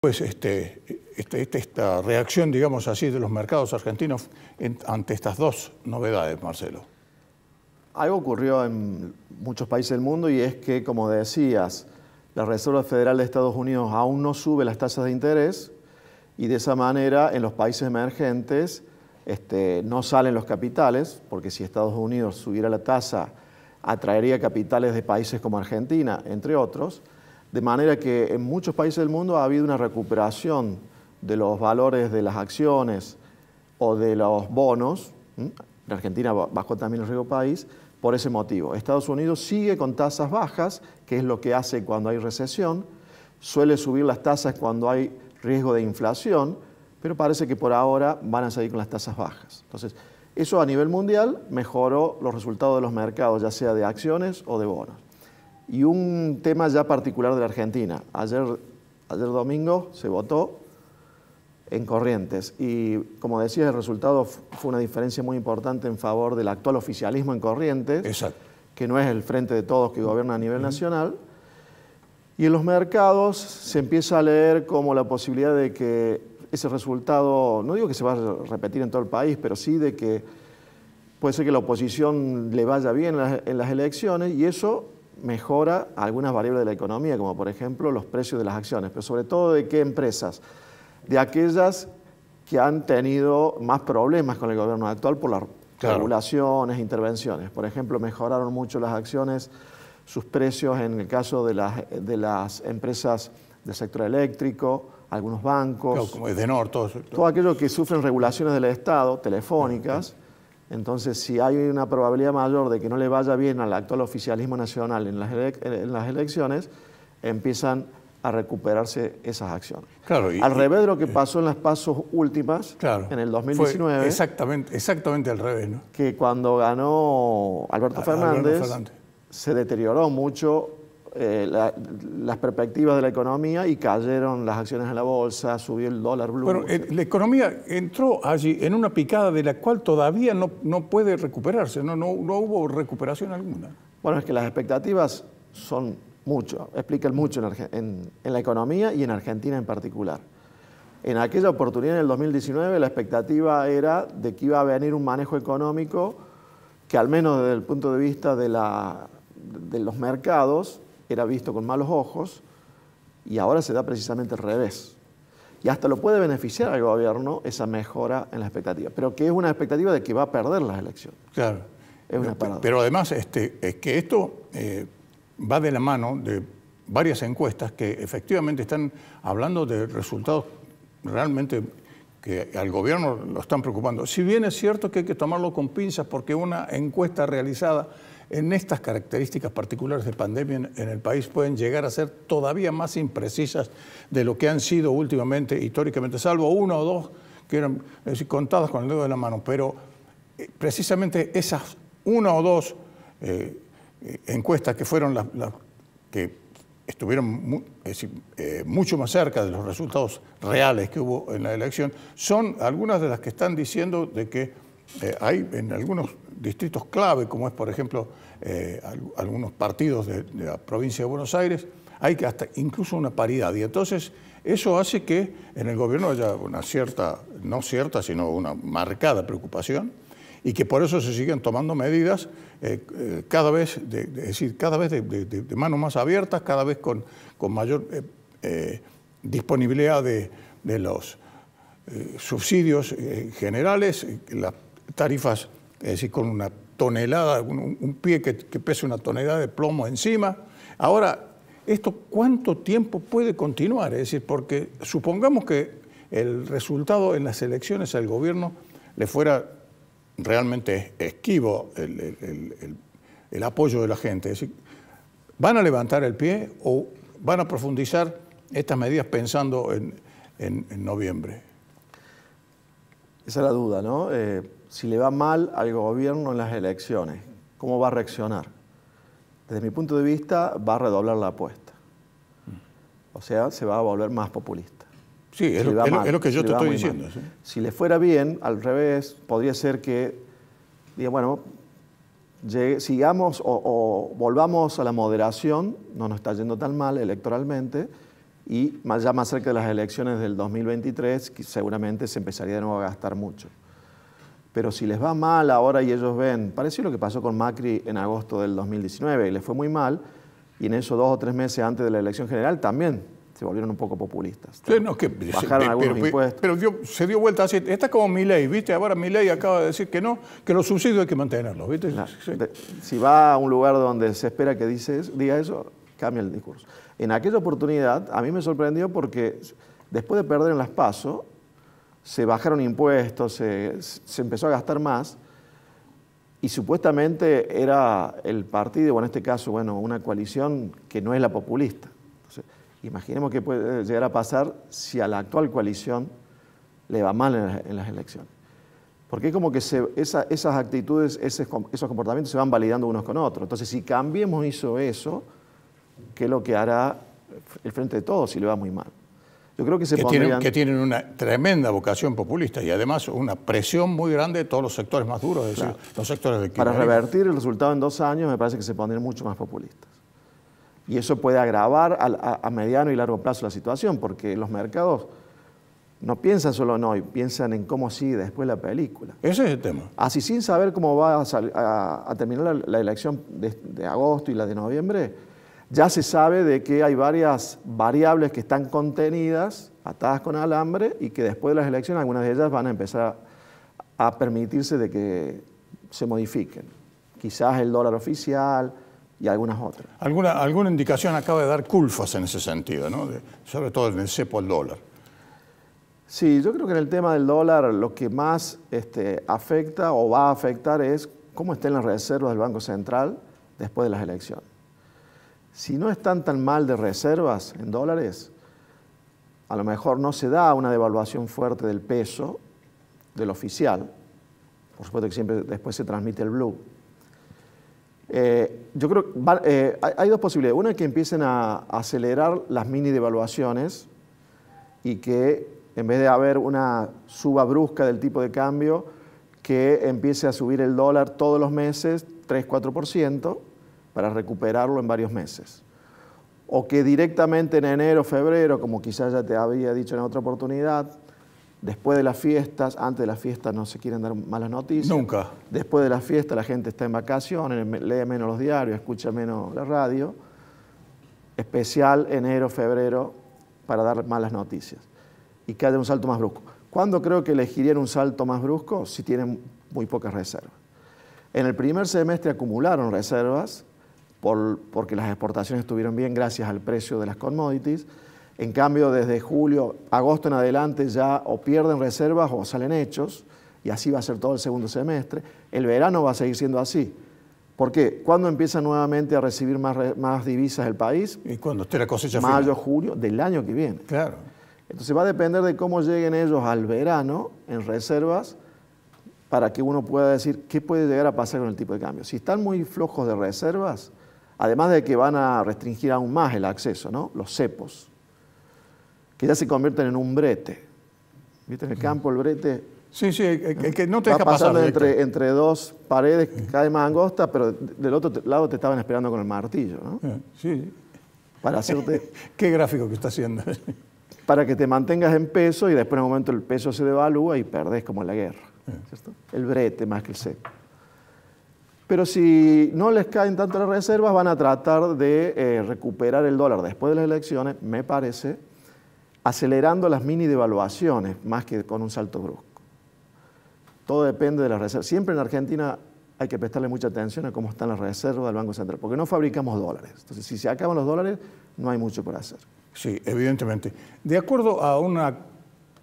Pues esta reacción, digamos así, de los mercados argentinos ante estas dos novedades, Marcelo. Algo ocurrió en muchos países del mundo y es que, como decías, la Reserva Federal de Estados Unidos aún no sube las tasas de interés y de esa manera en los países emergentes no salen los capitales, porque si Estados Unidos subiera la tasa atraería capitales de países como Argentina, entre otros, de manera que en muchos países del mundo ha habido una recuperación de los valores de las acciones o de los bonos. En Argentina bajó también el riesgo país por ese motivo. Estados Unidos sigue con tasas bajas, que es lo que hace cuando hay recesión, suele subir las tasas cuando hay riesgo de inflación, pero parece que por ahora van a seguir con las tasas bajas. Entonces, eso a nivel mundial mejoró los resultados de los mercados, ya sea de acciones o de bonos. Y un tema ya particular de la Argentina. Ayer domingo se votó en Corrientes y, como decías, el resultado fue una diferencia muy importante en favor del actual oficialismo en Corrientes. Exacto. Que no es el Frente de Todos que gobierna a nivel nacional. Y en los mercados se empieza a leer como la posibilidad de que ese resultado, no digo que se va a repetir en todo el país, pero sí de que puede ser que la oposición le vaya bien en las elecciones y eso mejora algunas variables de la economía, como por ejemplo los precios de las acciones, pero sobre todo de qué empresas, de aquellas que han tenido más problemas con el gobierno actual por las regulaciones, intervenciones. Por ejemplo, mejoraron mucho las acciones, sus precios en el caso de las empresas del sector eléctrico, algunos bancos. Claro, como Edenor, todo aquello que sufren regulaciones del Estado, telefónicas. Entonces, si hay una probabilidad mayor de que no le vaya bien al actual oficialismo nacional en las elecciones, empiezan a recuperarse esas acciones. Claro, al revés de lo que pasó en las pasos últimas, en el 2019. Fue exactamente al revés, ¿no? Que cuando ganó Alberto Fernández, se deterioró mucho las perspectivas de la economía y cayeron las acciones en la bolsa, subió el dólar blue. Bueno, la economía entró allí en una picada de la cual todavía no puede recuperarse, no hubo recuperación alguna. Bueno, es que las expectativas son mucho, explican mucho en la economía y en Argentina en particular. En aquella oportunidad, en el 2019, la expectativa era de que iba a venir un manejo económico que, al menos desde el punto de vista de los mercados, era visto con malos ojos, y ahora se da precisamente al revés. Y hasta lo puede beneficiar al gobierno esa mejora en la expectativa, pero que es una expectativa de que va a perder las elecciones. Claro. Es una paradoja. Pero además es que esto va de la mano de varias encuestas que efectivamente están hablando de resultados realmente que al gobierno lo están preocupando. Si bien es cierto que hay que tomarlo con pinzas porque una encuesta realizada en estas características particulares de pandemia en el país pueden llegar a ser todavía más imprecisas de lo que han sido últimamente, históricamente, salvo una o dos que eran contadas con el dedo de la mano. Pero precisamente esas una o dos encuestas que fueron las que estuvieron mucho más cerca de los resultados reales que hubo en la elección, son algunas de las que están diciendo de que hay en algunos distritos clave, como es por ejemplo algunos partidos de la provincia de Buenos Aires, hay que hasta incluso una paridad. Y entonces eso hace que en el gobierno haya una cierta, no cierta, sino una marcada preocupación y que por eso se siguen tomando medidas cada vez, de manos más abiertas, cada vez con mayor disponibilidad de los subsidios generales, las tarifas, es decir, con una tonelada, un pie que pese una tonelada de plomo encima. Ahora, ¿esto cuánto tiempo puede continuar? Es decir, porque supongamos que el resultado en las elecciones al gobierno le fuera realmente esquivo el apoyo de la gente. Es decir, ¿van a levantar el pie o van a profundizar estas medidas pensando en noviembre? Esa es la duda, ¿no? Si le va mal al gobierno en las elecciones, ¿cómo va a reaccionar? Desde mi punto de vista, va a redoblar la apuesta. O sea, se va a volver más populista. Sí, es lo que yo te estoy diciendo. ¿Sí? Si le fuera bien, al revés, podría ser que diga, bueno, sigamos o volvamos a la moderación, no nos está yendo tan mal electoralmente, y ya más cerca de las elecciones del 2023, seguramente se empezaría de nuevo a gastar mucho. Pero si les va mal ahora y ellos ven, pareció lo que pasó con Macri en agosto del 2019, y les fue muy mal, y en esos 2 o 3 meses antes de la elección general también se volvieron un poco populistas. Sí, no, bajaron algunos impuestos. Pero se dio vuelta así. Está como Milei, ¿viste? Ahora Milei acaba de decir que no, que los subsidios hay que mantenerlos, ¿viste? Sí. Si va a un lugar donde se espera que diga eso, cambia el discurso. En aquella oportunidad, a mí me sorprendió porque después de perder en las PASO, se bajaron impuestos, se empezó a gastar más, y supuestamente era el partido, o en este caso, bueno, una coalición que no es la populista. Entonces, imaginemos qué puede llegar a pasar si a la actual coalición le va mal en las elecciones. Porque es como que esas actitudes, esos comportamientos se van validando unos con otros. Entonces, si Cambiemos hizo eso, ¿qué es lo que hará el Frente de Todos si le va muy mal? Yo creo que tienen una tremenda vocación populista y además una presión muy grande de todos los sectores más duros, es decir, los sectores de Para revertir el resultado en 2 años me parece que se pondrían mucho más populistas. Y eso puede agravar a mediano y largo plazo la situación, porque los mercados no piensan solo en hoy, piensan en cómo sigue después la película. Ese es el tema. Así, sin saber cómo va a terminar la elección de agosto y la de noviembre, ya se sabe de que hay varias variables que están contenidas, atadas con alambre, y que después de las elecciones algunas de ellas van a empezar a permitirse de que se modifiquen. Quizás el dólar oficial y algunas otras. Alguna indicación acaba de dar Culfas en ese sentido, ¿no? Sobre todo en el cepo al dólar. Sí, yo creo que en el tema del dólar lo que más afecta o va a afectar es cómo estén las reservas del Banco Central después de las elecciones. Si no están tan mal de reservas en dólares, a lo mejor no se da una devaluación fuerte del peso, del oficial. Por supuesto que siempre después se transmite el blue. Yo creo que hay 2 posibilidades. Una es que empiecen a acelerar las mini devaluaciones y que en vez de haber una suba brusca del tipo de cambio, que empiece a subir el dólar todos los meses 3-4%, para recuperarlo en varios meses. O que directamente en enero, febrero, como quizás ya te había dicho en otra oportunidad, después de las fiestas, antes de las fiestas no se quieren dar malas noticias. Nunca. Después de las fiestas la gente está en vacaciones, lee menos los diarios, escucha menos la radio. Especial enero, febrero, para dar malas noticias. Y que haya un salto más brusco. ¿Cuándo creo que elegirían un salto más brusco? Si tienen muy pocas reservas. En el primer semestre acumularon reservas, porque las exportaciones estuvieron bien gracias al precio de las commodities. En cambio, desde julio, agosto en adelante ya o pierden reservas o salen hechos, y así va a ser todo el segundo semestre. El verano va a seguir siendo así. ¿Por qué? ¿Cuándo empieza nuevamente a recibir más divisas el país? ¿Y cuándo esté la cosecha Mayo, final? julio del año que viene. Claro. Entonces va a depender de cómo lleguen ellos al verano en reservas, para que uno pueda decir qué puede llegar a pasar con el tipo de cambio. Si están muy flojos de reservas, además de que van a restringir aún más el acceso, ¿no? Los cepos, que ya se convierten en un brete. ¿Viste? En el campo el brete Sí, el que no te deja va pasando pasar. entre 2 paredes cada vez más angostas, pero del otro lado te estaban esperando con el martillo, ¿no? Sí. Para hacerte... Qué gráfico que está haciendo. Para que te mantengas en peso y después en un momento el peso se devalúa y perdés como en la guerra. ¿Cierto? El brete más que el cepo. Pero si no les caen tanto las reservas, van a tratar de recuperar el dólar después de las elecciones, me parece, acelerando las mini devaluaciones más que con un salto brusco. Todo depende de las reservas. Siempre en Argentina hay que prestarle mucha atención a cómo están las reservas del Banco Central, porque no fabricamos dólares. Entonces, si se acaban los dólares, no hay mucho por hacer. Sí, evidentemente. De acuerdo a una,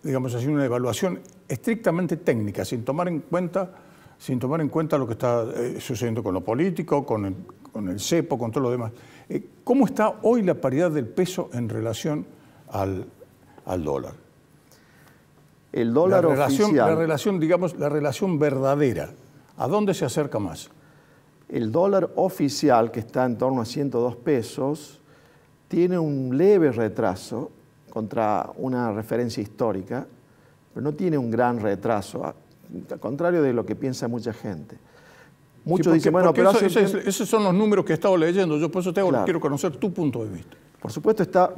digamos así, una evaluación estrictamente técnica, sin tomar en cuenta lo que está sucediendo con lo político, con el cepo, con todo lo demás. ¿Cómo está hoy la paridad del peso en relación al dólar? El dólar oficial... La relación verdadera. ¿A dónde se acerca más? El dólar oficial, que está en torno a 102 pesos, tiene un leve retraso contra una referencia histórica, pero no tiene un gran retraso, al contrario de lo que piensa mucha gente. Muchos dicen, bueno, pero esos son los números que he estado leyendo, yo por eso quiero conocer tu punto de vista. Por supuesto está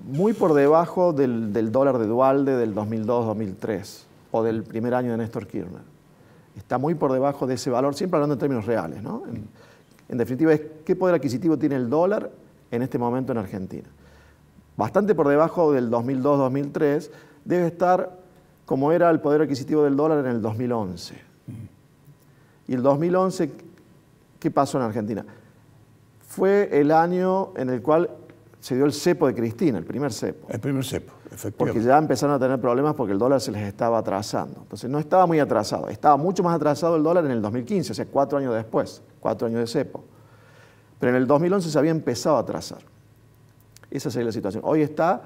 muy por debajo del dólar de Duhalde del 2002-2003 o del primer año de Néstor Kirchner. Está muy por debajo de ese valor, siempre hablando en términos reales, ¿no? En definitiva, es qué poder adquisitivo tiene el dólar en este momento en Argentina. Bastante por debajo del 2002-2003, debe estar como era el poder adquisitivo del dólar en el 2011. Y el 2011, ¿qué pasó en Argentina? Fue el año en el cual se dio el cepo de Cristina, el primer cepo. El primer cepo, efectivamente. Porque ya empezaron a tener problemas porque el dólar se les estaba atrasando. Entonces no estaba muy atrasado, estaba mucho más atrasado el dólar en el 2015, o sea, 4 años después, 4 años de cepo. Pero en el 2011 se había empezado a atrasar. Esa sería la situación. Hoy está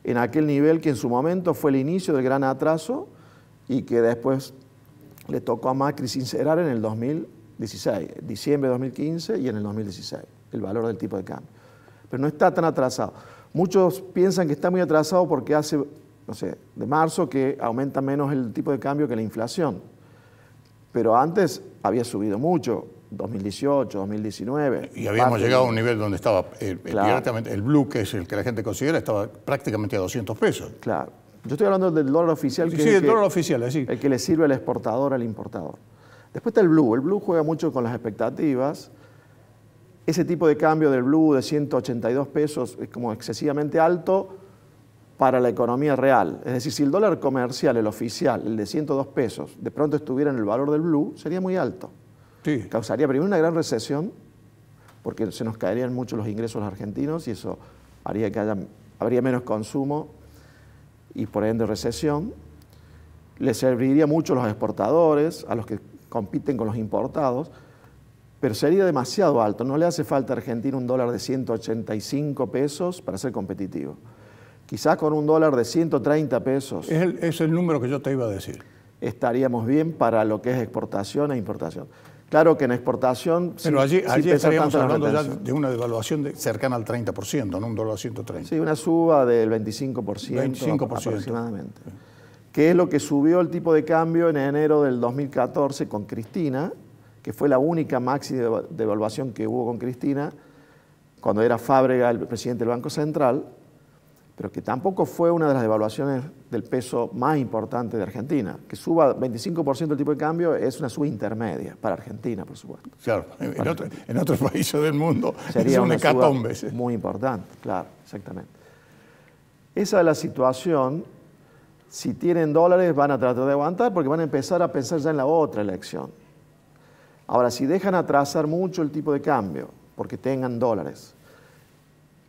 en aquel nivel que en su momento fue el inicio del gran atraso y que después le tocó a Macri sincerar en el 2016, diciembre de 2015 y en el 2016, el valor del tipo de cambio. Pero no está tan atrasado. Muchos piensan que está muy atrasado porque hace, no sé, de marzo que aumenta menos el tipo de cambio que la inflación. Pero antes había subido mucho, 2018, 2019. Y habíamos llegado a un nivel donde estaba claro, el blue, que es el que la gente considera, estaba prácticamente a 200 pesos. Claro. Yo estoy hablando del dólar oficial, que sí, es el dólar oficial, es decir, el que le sirve al exportador, al importador. Después está el blue. El blue juega mucho con las expectativas. Ese tipo de cambio del blue de 182 pesos es como excesivamente alto para la economía real. Es decir, si el dólar comercial, el oficial, el de 102 pesos, de pronto estuviera en el valor del blue, sería muy alto. sí. Causaría primero una gran recesión, porque se nos caerían mucho los ingresos a los argentinos y eso haría que habría menos consumo y por ende recesión. Le serviría mucho a los exportadores, a los que compiten con los importados, pero sería demasiado alto. No le hace falta a Argentina un dólar de 185 pesos para ser competitivo. Quizás con un dólar de 130 pesos. Es el número que yo te iba a decir. Estaríamos bien para lo que es exportación e importación. Claro que en exportación... Pero allí estaríamos hablando ya de una devaluación cercana al 30%, no un dólar 130. Sí, una suba del 25%, aproximadamente. Que es lo que subió el tipo de cambio en enero del 2014 con Cristina, que fue la única maxi devaluación que hubo con Cristina, cuando era Fábrega el presidente del Banco Central, pero que tampoco fue una de las devaluaciones del peso más importante de Argentina. Que suba 25% el tipo de cambio es una suba intermedia para Argentina, por supuesto. Claro, en otros países del mundo sería es una hecatombe. Suba muy importante, claro, exactamente. Esa es la situación. Si tienen dólares van a tratar de aguantar porque van a empezar a pensar ya en la otra elección. Ahora, si dejan atrasar mucho el tipo de cambio porque tengan dólares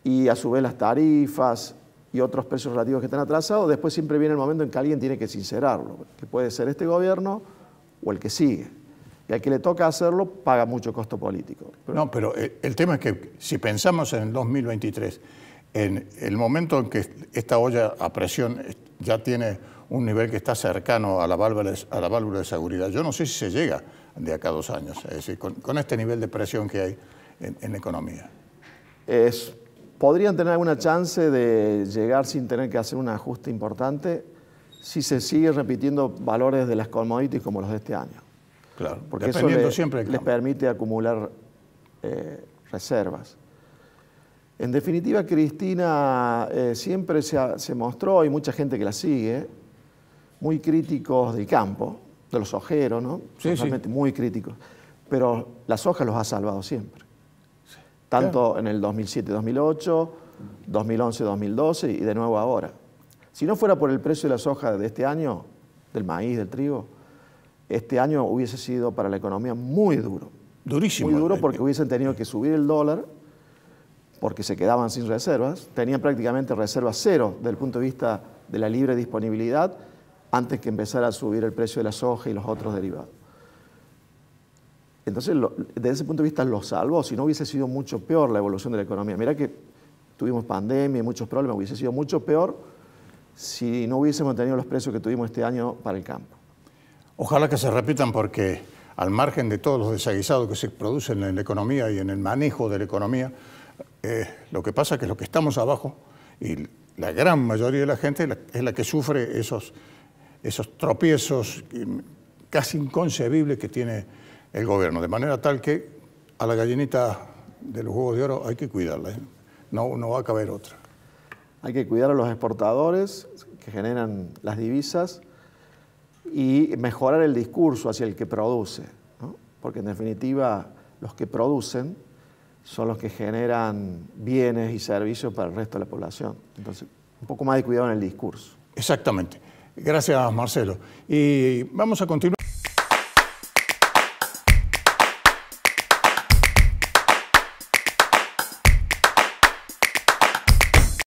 y a su vez las tarifas y otros precios relativos que están atrasados, después siempre viene el momento en que alguien tiene que sincerarlo, que puede ser este gobierno o el que sigue. Y al que le toca hacerlo paga mucho costo político. Pero el tema es que si pensamos en el 2023, en el momento en que esta olla a presión ya tiene un nivel que está cercano a la válvula de seguridad, yo no sé si se llega de acá a 2 años, es decir, con este nivel de presión que hay en la economía. Podrían tener alguna chance de llegar sin tener que hacer un ajuste importante si se sigue repitiendo valores de las commodities como los de este año. Claro, porque dependiendo eso siempre les permite acumular reservas. En definitiva, Cristina siempre se mostró, hay mucha gente que la sigue, muy críticos del campo, de los ojeros, ¿no? Sí, realmente muy críticos. Pero la soja los ha salvado siempre. Sí. Tanto en el 2007-2008, 2011-2012 y de nuevo ahora. Si no fuera por el precio de la soja de este año, del maíz, del trigo, este año hubiese sido para la economía muy duro. Durísimo. Muy duro porque hubiesen tenido que subir el dólar, porque se quedaban sin reservas. Tenían prácticamente reservas cero desde el punto de vista de la libre disponibilidad antes que empezara a subir el precio de la soja y los otros derivados. Entonces, desde ese punto de vista lo salvó, si no hubiese sido mucho peor la evolución de la economía. Mirá que tuvimos pandemia y muchos problemas, hubiese sido mucho peor si no hubiésemos tenido los precios que tuvimos este año para el campo. Ojalá que se repitan porque al margen de todos los desaguisados que se producen en la economía y en el manejo de la economía, lo que pasa es que los que estamos abajo y la gran mayoría de la gente es la que sufre esos tropiezos casi inconcebibles que tiene el gobierno, de manera tal que a la gallinita de los huevos de oro hay que cuidarla. no va a caber otra. Hay que cuidar a los exportadores que generan las divisas y mejorar el discurso hacia el que produce, ¿no? Porque en definitiva los que producen son los que generan bienes y servicios para el resto de la población. Entonces, un poco más de cuidado en el discurso. Exactamente. Gracias, Marcelo. Y vamos a continuar.